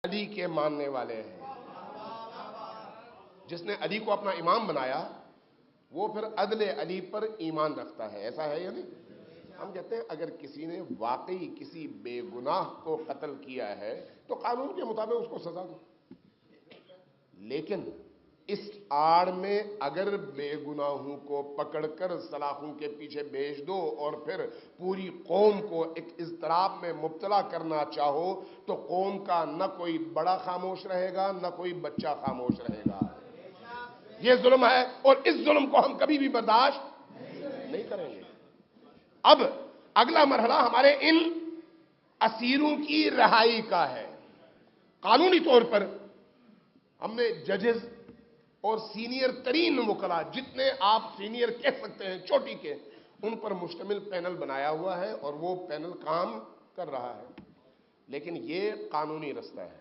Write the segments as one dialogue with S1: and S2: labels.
S1: علی کے ماننے والے ہیں۔ جس نے علی کو اپنا امام بنایا وہ پھر عدل علی پر ایمان رکھتا ہے، ایسا ہے یا نہیں؟ ہم کہتے ہیں اگر کسی نے واقعی کسی بے گناہ کو قتل کیا ہے تو قانون کے مطابق اس کو سزا دو، لیکن اس آڑ میں اگر بے گناہوں کو پکڑ کر سلاخوں کے پیچھے بھیج دو اور پھر پوری قوم کو ایک اضطراب میں مبتلا کرنا چاہو تو قوم کا نہ کوئی بڑا خاموش رہے گا نہ کوئی بچہ خاموش رہے گا۔ یہ ظلم ہے اور اس ظلم کو ہم کبھی بھی برداشت نہیں کریں گے۔ اب اگلا مرحلہ ہمارے ان اسیروں کی رہائی کا ہے۔ قانونی طور پر ہم نے ججز اور سینئر ترین وکلاء، جتنے آپ سینئر کہہ سکتے ہیں چوٹی کے، ان پر مشتمل پینل بنایا ہوا ہے اور وہ پینل کام کر رہا ہے، لیکن یہ قانونی رستہ ہے۔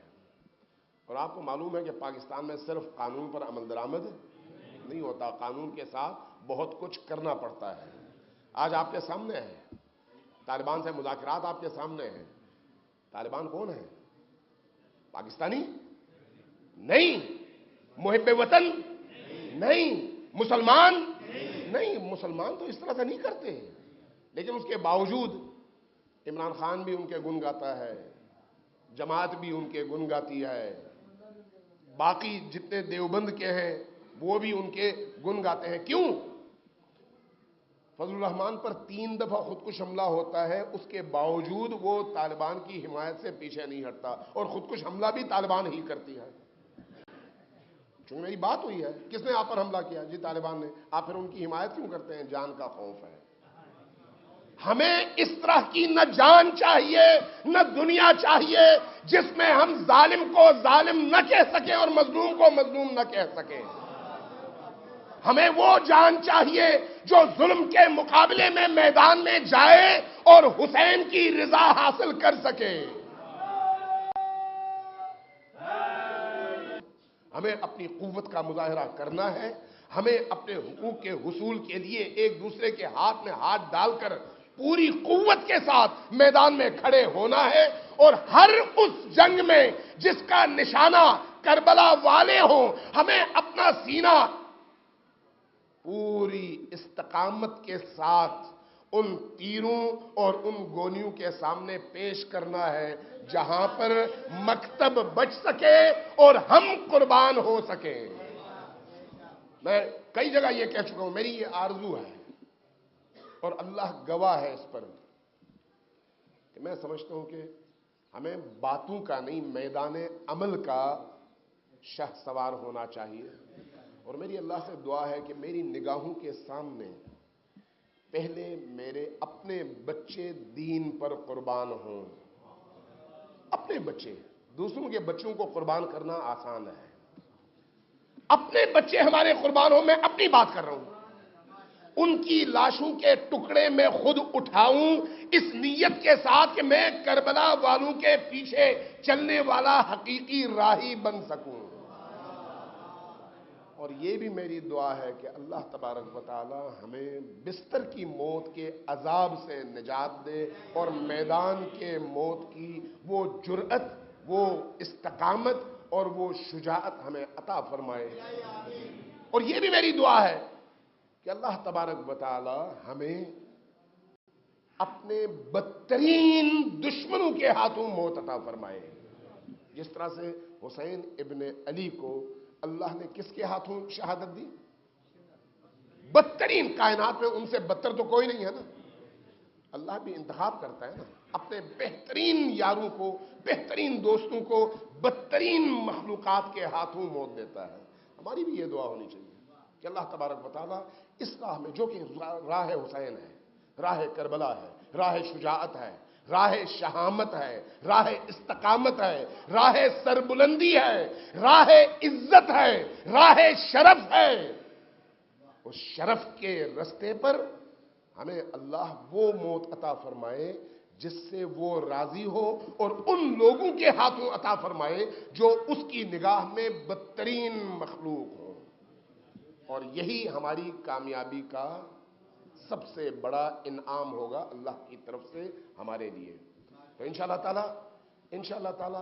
S1: اور آپ کو معلوم ہے کہ پاکستان میں صرف قانون پر عمل درآمد نہیں ہوتا، قانون کے ساتھ بہت کچھ کرنا پڑتا ہے۔ آج آپ کے سامنے ہے، طالبان سے مذاکرات آپ کے سامنے ہیں۔ طالبان کون ہے؟ پاکستانی نہیں، محب وطن نہیں، مسلمان نہیں۔ مسلمان تو اس طرح سے نہیں کرتے، لیکن اس کے باوجود عمران خان بھی ان کے گن گاتا ہے، جماعت بھی ان کے گن گاتی ہے، باقی جتنے دیوبند کے ہیں وہ بھی ان کے گن گاتے ہیں۔ کیوں؟ فضل الرحمان پر 3 دفعہ خودکش حملہ ہوتا ہے، اس کے باوجود وہ طالبان کی حمایت سے پیچھے نہیں ہٹتا، اور خودکش حملہ بھی طالبان ہی کرتی ہے۔ چونکہ میری بات ہوئی ہے، کس نے آپ پر حملہ کیا؟ جی طالبان نے۔ آپ پھر ان کی حمایت کیوں کرتے ہیں؟ جان کا خوف ہے۔ ہمیں اس طرح کی نہ جان چاہیے نہ دنیا چاہیے جس میں ہم ظالم کو ظالم نہ کہہ سکیں اور مظلوم کو مظلوم نہ کہہ سکیں۔ ہمیں وہ جان چاہیے جو ظلم کے مقابلے میں میدان میں جائے اور حسین کی رضا حاصل کر سکے۔ ہمیں اپنی قوت کا مظاہرہ کرنا ہے، ہمیں اپنے حقوق کے حصول کے لیے ایک دوسرے کے ہاتھ میں ہاتھ ڈال کر پوری قوت کے ساتھ میدان میں کھڑے ہونا ہے، اور ہر اس جنگ میں جس کا نشانہ کربلا والے ہوں، ہمیں اپنا سینہ پوری استقامت کے ساتھ ان تیروں اور ان گولیوں کے سامنے پیش کرنا ہے جہاں پر مکتب بچ سکے اور ہم قربان ہو سکیں۔ میں کئی جگہ یہ کہہ چکا ہوں، میری یہ آرزو ہے اور اللہ گواہ ہے اس پر کہ میں سمجھتا ہوں کہ ہمیں باتوں کا نہیں، میدان عمل کا شہ سوار ہونا چاہیے۔ اور میری اللہ سے دعا ہے کہ میری نگاہوں کے سامنے پہلے میرے اپنے بچے دین پر قربان ہوں۔ اپنے بچے، دوسروں کے بچوں کو قربان کرنا آسان ہے، اپنے بچے ہمارے قربان ہوں۔ میں اپنی بات کر رہا ہوں، ان کی لاشوں کے ٹکڑے میں خود اٹھاؤں اس نیت کے ساتھ کہ میں کربلا والوں کے پیچھے چلنے والا حقیقی راہی بن سکوں۔ اور یہ بھی میری دعا ہے کہ اللہ تبارک و تعالی ہمیں بستر کی موت کے عذاب سے نجات دے اور میدان کے موت کی وہ جرأت، وہ استقامت اور وہ شجاعت ہمیں عطا فرمائے۔ اور یہ بھی میری دعا ہے کہ اللہ تبارک و تعالی ہمیں اپنے بدترین دشمنوں کے ہاتھوں موت عطا فرمائے۔ جس طرح سے حسین ابن علی کو اللہ نے کس کے ہاتھوں شہادت دی؟ بدترین، کائنات میں ان سے بدتر تو کوئی نہیں ہے نا۔ اللہ بھی انتخاب کرتا ہے نا، اپنے بہترین یاروں کو، بہترین دوستوں کو بدترین مخلوقات کے ہاتھوں موت دیتا ہے۔ ہماری بھی یہ دعا ہونی چاہیے کہ اللہ تبارک و تعالیٰ اس راہ میں، جو کہ راہ حسین ہے، راہ کربلا ہے، راہ شجاعت ہے، راہ شہامت ہے، راہ استقامت ہے، راہ سربلندی ہے، راہ عزت ہے، راہ شرف ہے، اس شرف کے رستے پر ہمیں اللہ وہ موت عطا فرمائے جس سے وہ راضی ہو، اور ان لوگوں کے ہاتھوں عطا فرمائے جو اس کی نگاہ میں بدترین مخلوق ہو۔ اور یہی ہماری کامیابی کا سب سے بڑا انعام ہوگا اللہ کی طرف سے ہمارے لیے۔ تو انشاءاللہ تعالی